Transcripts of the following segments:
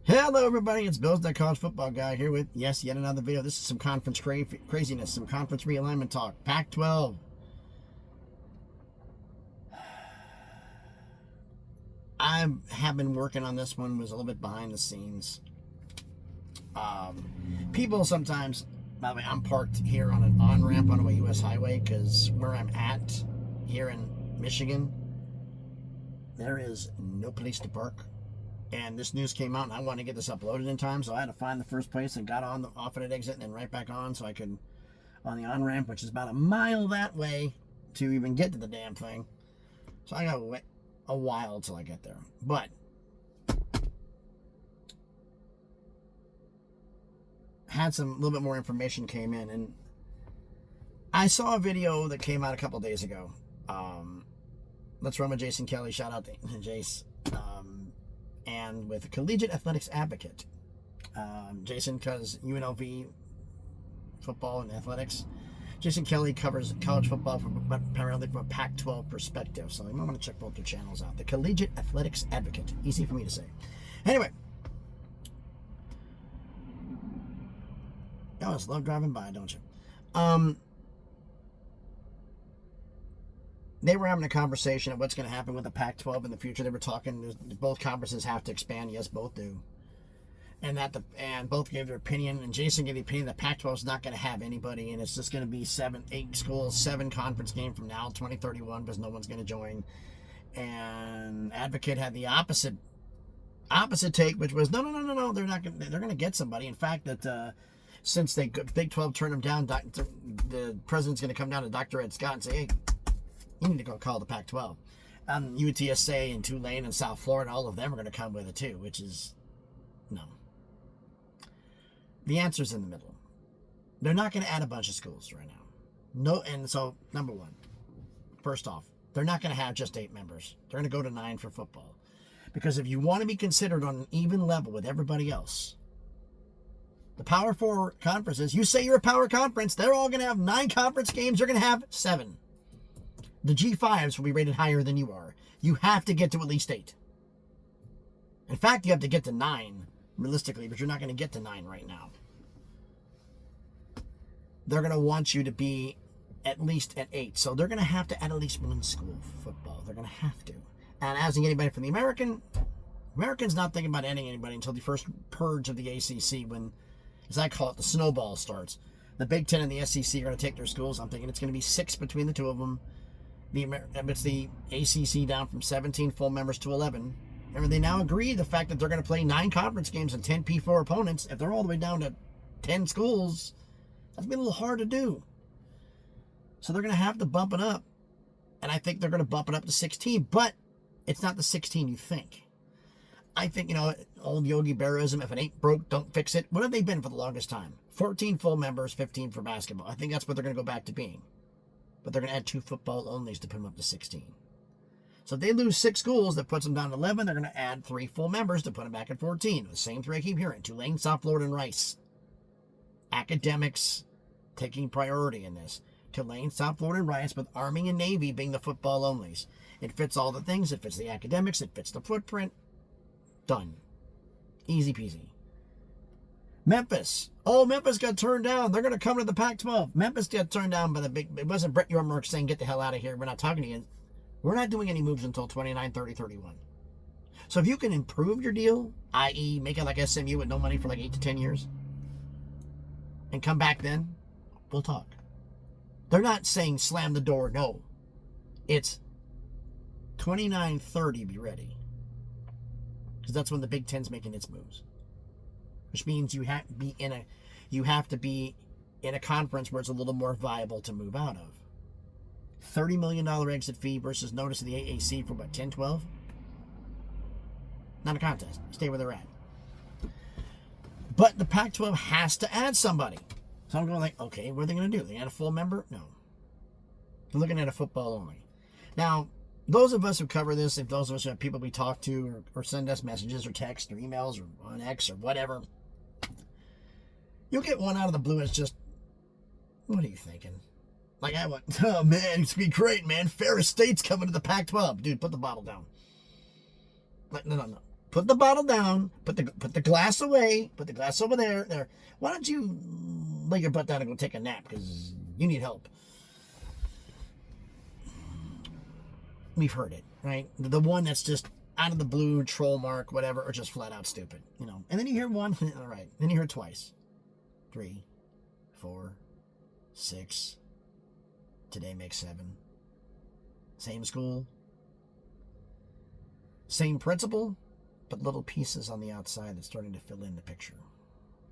Hello everybody, it's Bill's that college football guy here with, yes, yet another video. This is some conference craziness, some conference realignment talk. Pac-12. I have been working on this one, was a little bit behind the scenes. People sometimes, by the way, I'm parked here on an on-ramp on a U.S. highway because where I'm at here in Michigan, there is no place to park. And this news came out, and I wanted to get this uploaded in time, so I had to find the first place and got off at an exit and then right back on, so I could, on the on-ramp, which is about a mile that way to even get to the damn thing. So I got to wait a while till I get there. But had some little bit more information came in, and I saw a video that came out a couple days ago. Let's run with Jason Kelly. Shout out to Jace. And with a collegiate athletics advocate. Jason, because UNLV football and athletics. Jason Kelly covers college football primarily from a Pac-12 perspective. So you might want to check both their channels out. The collegiate athletics advocate. Easy for me to say. Anyway. You always love driving by, don't you? They were having a conversation of what's going to happen with the Pac-12 in the future. They were talking, both conferences have to expand. Yes, both do. And both gave their opinion. And Jason gave the opinion that Pac-12 is not going to have anybody. And it's just going to be 8 schools, 7 conference game from now, 2031, because no one's going to join. And Advocate had the opposite take, which was, no. They're going to get somebody. In fact, that since Big 12 turned them down, the president's going to come down to Dr. Ed Scott and say, hey, you need to go call the Pac-12. UTSA and Tulane and South Florida, all of them are going to come with it too, which is no. The answer's in the middle. They're not going to add a bunch of schools right now. No, and so, number one, first off, they're not going to have just 8 members. They're going to go to 9 for football. Because if you want to be considered on an even level with everybody else, the Power 4 conferences, you say you're a power conference, they're all going to have 9 conference games, you're going to have 7. The G5s will be rated higher than you are. You have to get to at least 8. In fact, you have to get to 9, realistically, but you're not going to get to 9 right now. They're going to want you to be at least at 8. So they're going to have to add at least 1 school for football. They're going to have to. And asking anybody from the Americans not thinking about adding anybody until the first purge of the ACC when, as I call it, the snowball starts. The Big Ten and the SEC are going to take their schools. I'm thinking it's going to be 6 between the two of them. It's the ACC down from 17 full members to 11. Remember, they now agree the fact that they're going to play 9 conference games and 10 P4 opponents. If they're all the way down to 10 schools, that's been a little hard to do. So they're going to have to bump it up. And I think they're going to bump it up to 16. But it's not the 16 you think. I think, old Yogi Berraism, if it ain't broke, don't fix it. What have they been for the longest time? 14 full members, 15 for basketball. I think that's what they're going to go back to being. But they're going to add 2 football onlys to put them up to 16. So if they lose 6 schools, that puts them down to 11. They're going to add 3 full members to put them back at 14. The same 3 I keep hearing. Tulane, South Florida, and Rice. Academics taking priority in this. Tulane, South Florida, and Rice, with Army and Navy being the football onlys. It fits all the things. It fits the academics. It fits the footprint. Done. Easy peasy. Memphis. Oh, Memphis got turned down. They're going to come to the Pac-12. Memphis got turned down by it wasn't Brett Yormark saying, get the hell out of here. We're not talking to you. We're not doing any moves until 29, 30, 31. So if you can improve your deal, i.e. make it like SMU with no money for like 8 to 10 years, and come back then, we'll talk. They're not saying slam the door, no. It's 29, 30, be ready. Because that's when the Big Ten's making its moves. Which means you have to be in a conference where it's a little more viable to move out of. $30 million exit fee versus notice of the AAC for what, 10, 12? Not a contest. Stay where they're at. But the Pac-12 has to add somebody. So I'm going like, okay, what are they going to do? They add a full member? No. They're looking at a football only. Now, those of us who cover this, if those of us who have people we talk to or send us messages or text or emails or on X or whatever, you'll get one out of the blue. It's just, what are you thinking? Like I went, oh man, it's going to be great, man. Ferris State's coming to the Pac-12. Dude, put the bottle down. Like, no. Put the bottle down. Put the glass away. Put the glass over there. There. Why don't you lay your butt down and go take a nap? Because you need help. We've heard it, right? The one that's just out of the blue, troll mark, whatever, or just flat out stupid, And then you hear one, all right. Then you hear it twice. 3, 4, 6. Today makes 7. Same school. Same principal, but little pieces on the outside that's starting to fill in the picture.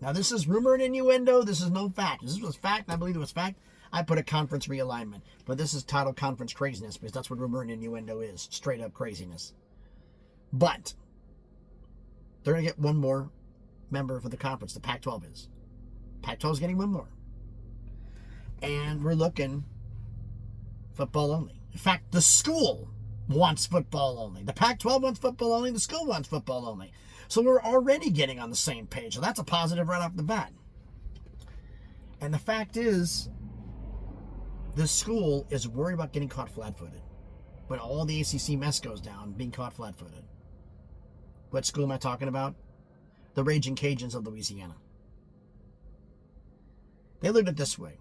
Now, this is rumor and innuendo. This is no fact. This was fact. I believe it was fact. I put a conference realignment. But this is titled conference craziness because that's what rumor and innuendo is. Straight up craziness. But they're going to get one more member for the conference. The Pac-12 is. Pac-12 is getting one more. And we're looking football only. In fact, the school wants football only. The Pac-12 wants football only. The school wants football only. So we're already getting on the same page. So that's a positive right off the bat. And the fact is, this school is worried about getting caught flat-footed. When all the ACC mess goes down, being caught flat-footed. What school am I talking about? The Raging Cajuns of Louisiana. They looked at it this way.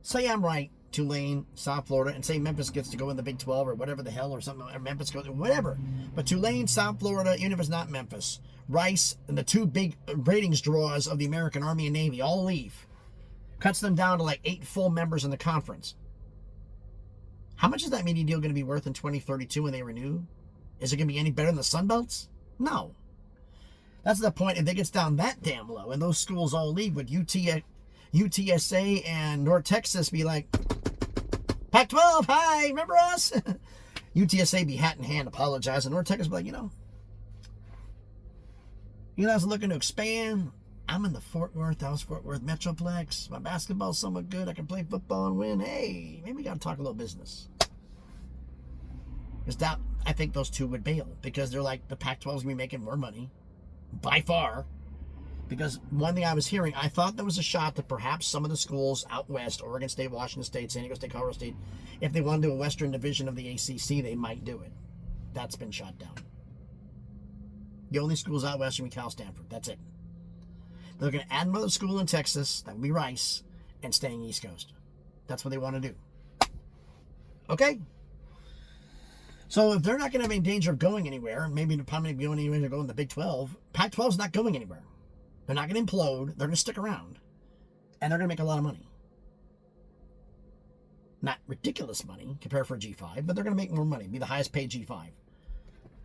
Say I'm right, Tulane, South Florida, and say Memphis gets to go in the Big 12 or whatever the hell, or something, or Memphis goes, whatever. But Tulane, South Florida, even if it's not Memphis, Rice, and the two big ratings draws of the American Army and Navy all leave. Cuts them down to like 8 full members in the conference. How much is that media deal going to be worth in 2032 when they renew? Is it going to be any better than the Sun Belts? No. That's the point. If it gets down that damn low and those schools all leave, would UTSA and North Texas be like, Pac-12, hi, remember us? UTSA be hat in hand apologizing. North Texas be like, I was looking to expand. I'm in the Dallas Fort Worth Metroplex. My basketball's somewhat good. I can play football and win. Hey, maybe we got to talk a little business. Because I think those two would bail because they're like, the Pac-12 is going to be making more money by far. Because one thing I was hearing, I thought there was a shot that perhaps some of the schools out west, Oregon State, Washington State, San Diego State, Colorado State, if they wanted to do a Western division of the ACC, they might do it. That's been shot down. The only schools out west are Cal, Stanford. That's it. They're going to add another school in Texas, that would be Rice, and staying East Coast. That's what they want to do. Okay? So if they're not going to be in danger of going anywhere, and maybe probably going anywhere to go in the Big 12, Pac-12 is not going anywhere. They're not going to implode. They're going to stick around. And they're going to make a lot of money. Not ridiculous money compared for a G5, but they're going to make more money. Be the highest paid G5.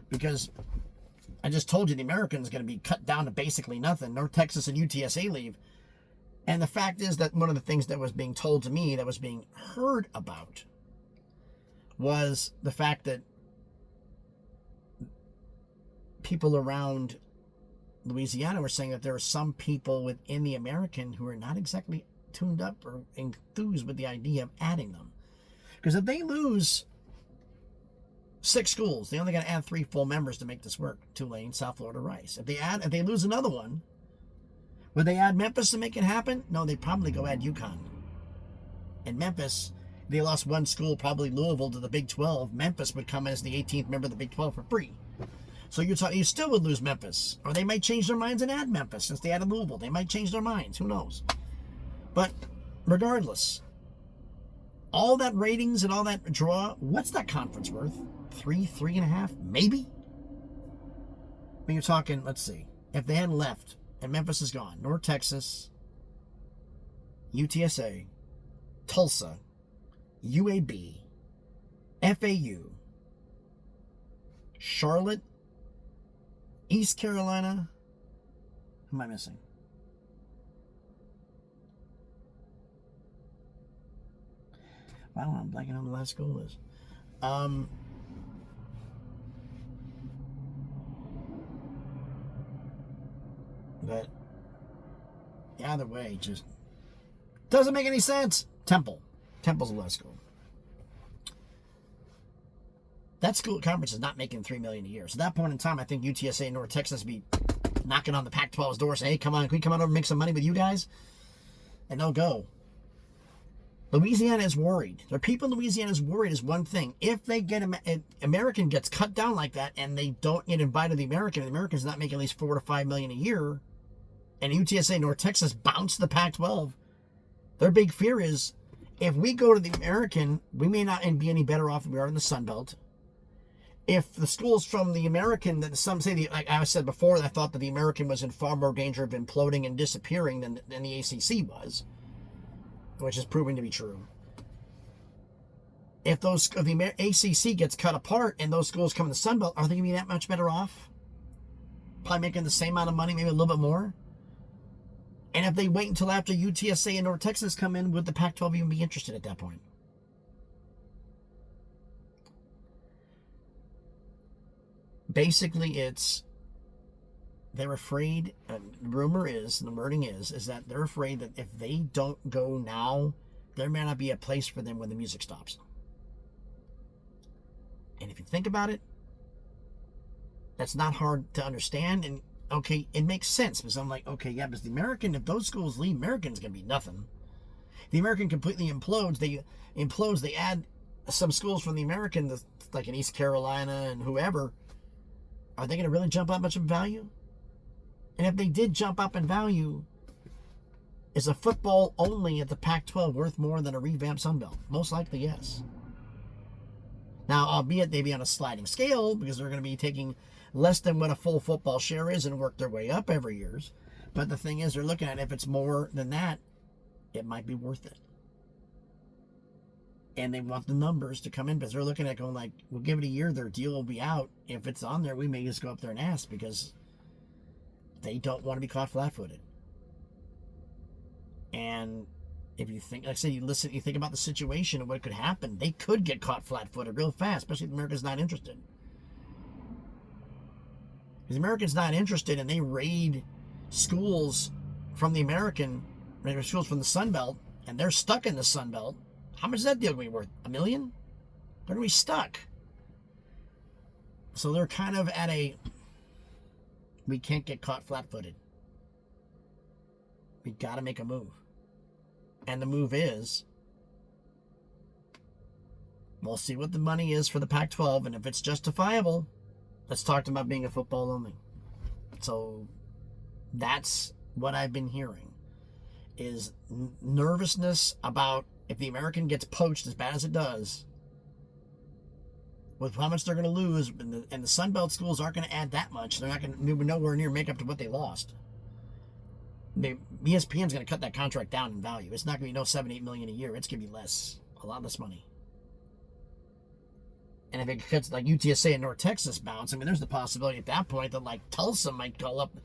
Because I just told you the American's going to be cut down to basically nothing. North Texas and UTSA leave. And the fact is that one of the things that was being told to me, that was being heard about, was the fact that people around Louisiana were saying that there are some people within the American who are not exactly tuned up or enthused with the idea of adding them. Because if they lose 6 schools, they only got to add 3 full members to make this work. Tulane, South Florida, Rice. If they lose another one, would they add Memphis to make it happen? No, they'd probably go add UConn. And Memphis, they lost one school, probably Louisville, to the Big 12. Memphis would come as the 18th member of the Big 12 for free. So you still would lose Memphis. Or they might change their minds and add Memphis since they added Louisville. They might change their minds. Who knows? But regardless, all that ratings and all that draw, what's that conference worth? 3.5, maybe? When you're talking, let's see. If they hadn't left and Memphis is gone, North Texas, UTSA, Tulsa, UAB, FAU, Charlotte, East Carolina. Who am I missing? I don't know. I'm blanking on the last school is. But either way, just doesn't make any sense. Temple's the last school. That school conference is not making $3 million a year. So at that point in time, I think UTSA and North Texas be knocking on the Pac-12's door, saying, "Hey, come on, can we come out over and make some money with you guys?" And they'll go. Louisiana is worried. The people in Louisiana is worried is one thing. If they get American gets cut down like that and they don't get invited to the American's not making at least $4 to $5 million a year, and UTSA North Texas bounce the Pac-12, their big fear is if we go to the American, we may not be any better off than we are in the Sun Belt. If the schools from the American, that some say, like I said before, I thought that the American was in far more danger of imploding and disappearing than the ACC was, which is proving to be true. If the ACC gets cut apart and those schools come in the Sun Belt, are they going to be that much better off? Probably making the same amount of money, maybe a little bit more. And if they wait until after UTSA and North Texas come in, would the Pac-12 even be interested at that point? Basically, they're afraid, the rumor is, and the wording is that they're afraid that if they don't go now, there may not be a place for them when the music stops. And if you think about it, that's not hard to understand. And okay, it makes sense because I'm like, okay, yeah, because the American, if those schools leave, American's going to be nothing. The American completely implodes. They add some schools from the American, like in East Carolina and whoever. Are they going to really jump up much in value? And if they did jump up in value, is a football only at the Pac-12 worth more than a revamped Sun Belt? Most likely, yes. Now, albeit they be on a sliding scale because they're going to be taking less than what a full football share is and work their way up every year. But the thing is, they're looking at if it's more than that, it might be worth it. And they want the numbers to come in because they're looking at going like, we'll give it a year, their deal will be out. If it's on there, we may just go up there and ask because they don't want to be caught flat-footed. And if you think, like I said, you think about the situation and what could happen, they could get caught flat-footed real fast, especially if America's not interested. Because America's not interested and they raid schools from the American, schools from the Sun Belt, and they're stuck in the Sun Belt. How much is that deal going to be worth? $1 million? They're going to be stuck. So they're kind of at we can't get caught flat-footed. We got to make a move. And the move is, we'll see what the money is for the Pac-12, and if it's justifiable, let's talk about being a football only. So that's what I've been hearing, is nervousness about if the American gets poached as bad as it does, with how much they're going to lose, and the Sun Belt schools aren't going to add that much. They're not going to nowhere near make up to what they lost. ESPN's going to cut that contract down in value. It's not going to be no $7-8 million a year. It's going to be less, a lot less money. And if it cuts like UTSA and North Texas bounce, I mean, there's the possibility at that point that like Tulsa might call up.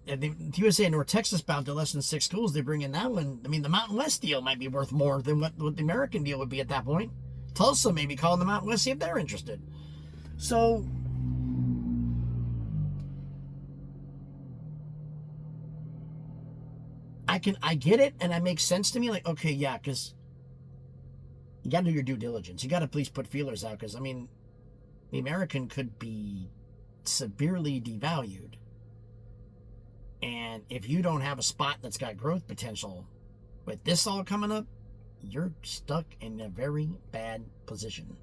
If the USA and North Texas bound to less than 6 schools, they bring in that one. I mean, the Mountain West deal might be worth more than what the American deal would be at that point. Tulsa may be calling the Mountain West, see if they're interested. So, I get it, and it makes sense to me. Like, okay, yeah, because you got to do your due diligence. You got to please put feelers out, because, I mean, the American could be severely devalued. And if you don't have a spot that's got growth potential, with this all coming up, you're stuck in a very bad position.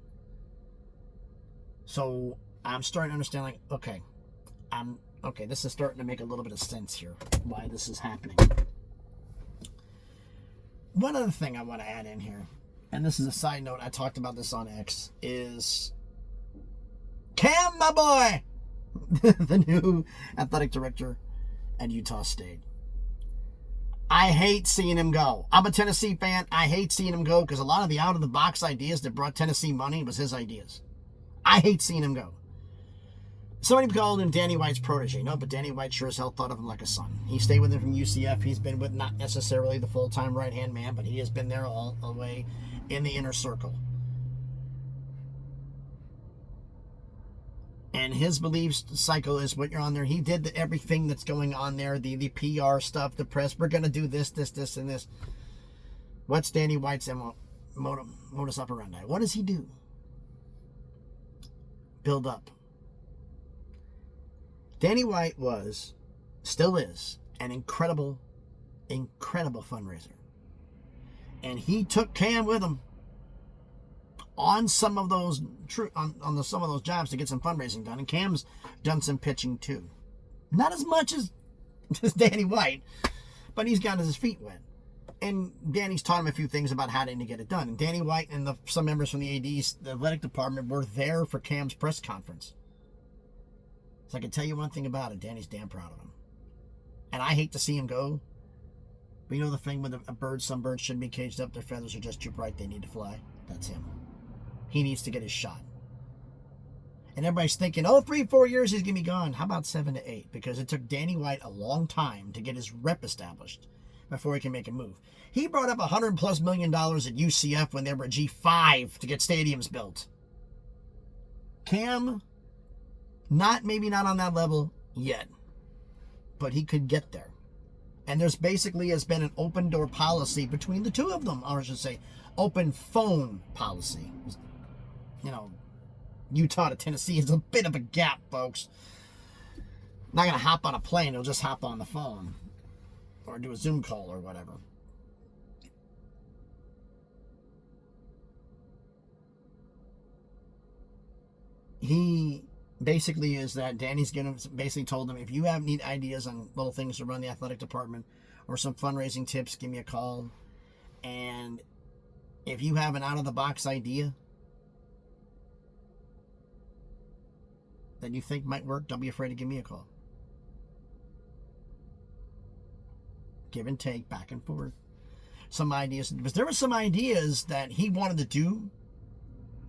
So I'm starting to understand, like, okay, this is starting to make a little bit of sense here, why this is happening. One other thing I want to add in here, and this is a side note, I talked about this on X, is Cam, my boy, the new athletic director at Utah State. I hate seeing him go. I'm a Tennessee fan. I hate seeing him go because a lot of the out-of-the-box ideas that brought Tennessee money was his ideas. I hate seeing him go. Somebody called him Danny White's protege. No, but Danny White sure as hell thought of him like a son. He stayed with him from UCF. He's been with not necessarily the full-time right-hand man, but he has been there all the way in the inner circle. And his belief cycle is what you're on there. He did everything that's going on there, the PR stuff, the press. We're going to do this, and this. What's Danny White's modus operandi? What does he do? Build up. Danny White still is, an incredible fundraiser. And he took Cam with him on some of those some of those jobs to get some fundraising done. And Cam's done some pitching too. Not as much as Danny White, but he's gotten his feet wet. And Danny's taught him a few things about how to get it done. And Danny White and some members from the AD's, the athletic department, were there for Cam's press conference. So I can tell you one thing about it. Danny's damn proud of him. And I hate to see him go. But you know the thing with a bird, some birds shouldn't be caged up. Their feathers are just too bright. They need to fly. That's him. He needs to get his shot. And everybody's thinking, 3-4 years he's going to be gone. How about 7 to 8? Because it took Danny White a long time to get his rep established before he can make a move. He brought up $100+ million at UCF when they were a G5 to get stadiums built. Cam, maybe not on that level yet, but he could get there. And there's basically has been an open door policy between the two of them, or I should say, open phone policy. You know, Utah to Tennessee is a bit of a gap, folks. Not going to hop on a plane, he'll just hop on the phone or do a Zoom call or whatever. He basically is that Danny's basically told him, if you need ideas on little things to run the athletic department or some fundraising tips, give me a call. And if you have an out-of-the-box idea that you think might work, don't be afraid to give me a call. Give and take, back and forth. Some ideas, because there were some ideas that he wanted to do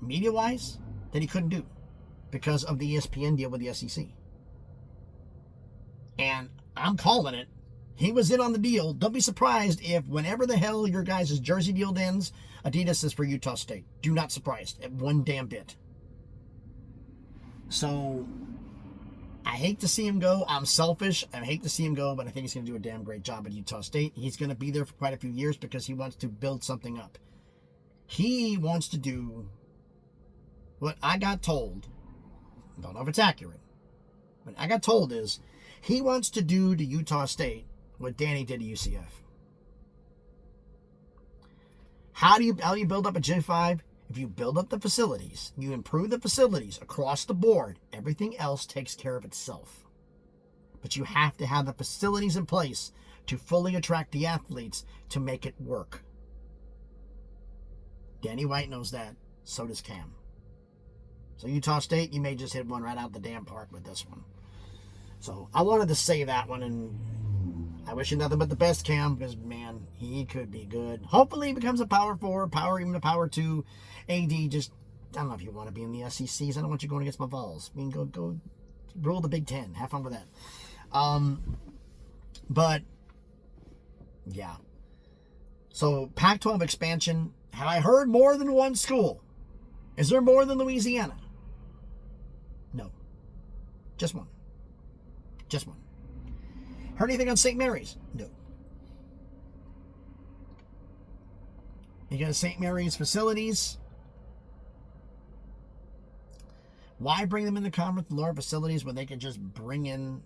media-wise that he couldn't do because of the ESPN deal with the SEC. And I'm calling it. He was in on the deal. Don't be surprised if whenever the hell your guys' jersey deal ends, Adidas is for Utah State. Do not surprise at one damn bit. So, I hate to see him go. I'm selfish. I hate to see him go, but I think he's going to do a damn great job at Utah State. He's going to be there for quite a few years because he wants to build something up. He wants to do what I got told. I don't know if it's accurate. But I got told is he wants to do to Utah State what Danny did to UCF. How do you build up a G5? If you build up the facilities, you improve the facilities across the board, everything else takes care of itself. But you have to have the facilities in place to fully attract the athletes to make it work. Danny White knows that. So does Cam. So Utah State, you may just hit one right out the damn park with this one. So I wanted to say that one, and I wish you nothing but the best, Cam, because, man, he could be good. Hopefully he becomes a Power 4, even a Power 2. AD, just, I don't know if you want to be in the SECs. I don't want you going against my Vols. I mean, go rule the Big Ten. Have fun with that. But, yeah. So, Pac-12 expansion. Have I heard more than one school? Is there more than Louisiana? No. Just one. Just one. Heard anything on St. Mary's? No. You got St. Mary's facilities. Why bring them in the conference with lower facilities when they could just bring in,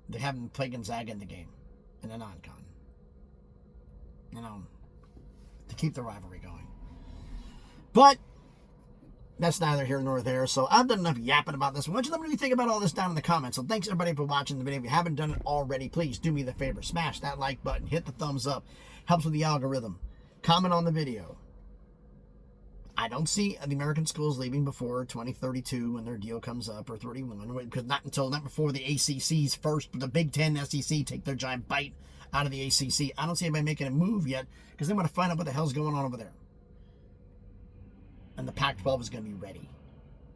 they have them play Gonzaga in the game in a non-con? You know, to keep the rivalry going. But that's neither here nor there. So I've done enough yapping about this. Why don't you let me know what you think about all this down in the comments. So thanks everybody for watching the video. If you haven't done it already, please do me the favor. Smash that like button. Hit the thumbs up. Helps with the algorithm. Comment on the video. I don't see the American schools leaving before 2032 when their deal comes up, or 31, because not before the ACC's first, the Big Ten SEC take their giant bite out of the ACC. I don't see anybody making a move yet because they want to find out what the hell's going on over there. And the Pac-12 is going to be ready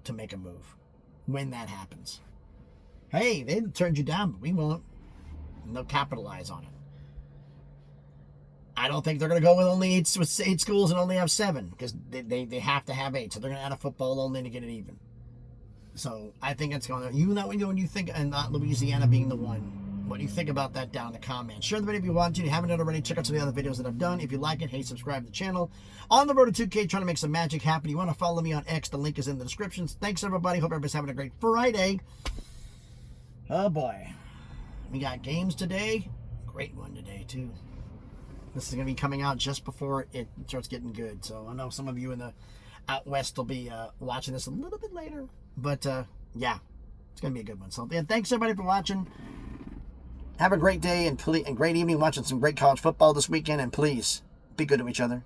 to make a move when that happens. Hey, they turned you down, but we won't. And they'll capitalize on it. I don't think they're going to go with only eight schools and only have 7, because they have to have 8. So they're going to add a football only to get it even. So I think it's going to. You know when you think, and not Louisiana being the one. What do you think about that down in the comments? Share the video if you want to. If you haven't done already, check out some of the other videos that I've done. If you like it, hey, subscribe to the channel. On the road to 2K, trying to make some magic happen. You want to follow me on X, the link is in the description. Thanks, everybody. Hope everybody's having a great Friday. Oh, boy. We got games today. Great one today, too. This is going to be coming out just before it starts getting good. So I know some of you in the out west will be watching this a little bit later. But yeah, it's going to be a good one. So yeah, thanks everybody for watching. Have a great day and great evening watching some great college football this weekend. And please, be good to each other.